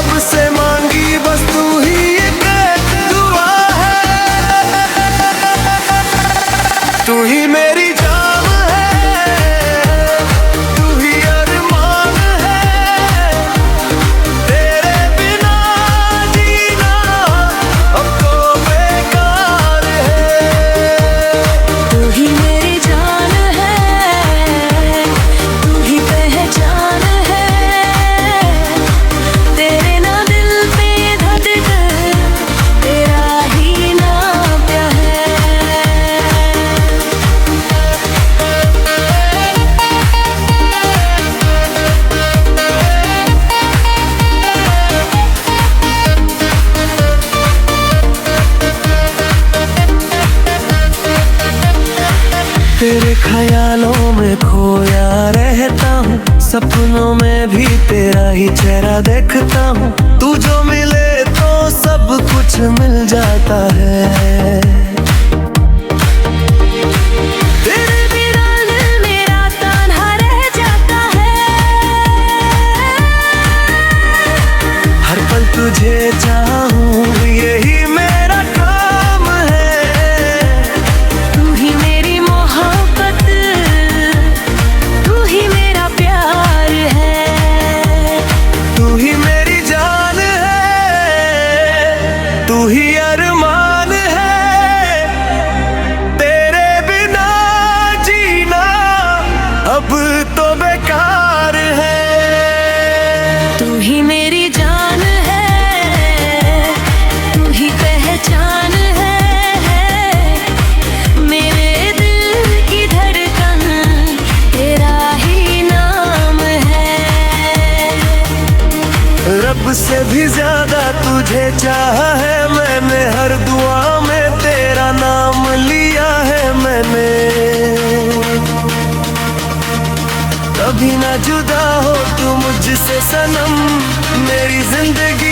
रब से मांगी बस तू ही एक दुआ है। तू ही मेरी जान है, तू ही अरमान है, तेरे बिना जीना अब तो बेकार है। तू ही मेरी जान है, तू ही पहचान है, तेरे ना दिल पे धड़कन, तेरा ही नाम क्या है। तेरे ख्यालों में खोया रहता हूँ, सपनों में भी तेरा ही चेहरा देखता हूँ। तू जो मिले तो सब कुछ मिल जाता है। तेरे बिना दिल मेरा तन्हा रह जाता है। हर पल तुझे चाहूँ यही मेरा काम है। तू ही मेरी मोहब्बत, तू ही मेरा प्यार है। तू ही मेरी जान है, तू ही अरमान है, तेरे बिना जीना अब तो बेकार है। तू ही मेरी जान है, तू ही पहचान है, मेरे दिल की धड़कन, तेरा ही नाम है। रब से भी ज्यादा तुझे चाहा है मैंने, हर दुआ में तेरा नाम लिया है मैंने। कभी ना जुदा हो तू मुझसे सनम, मेरी जिंदगी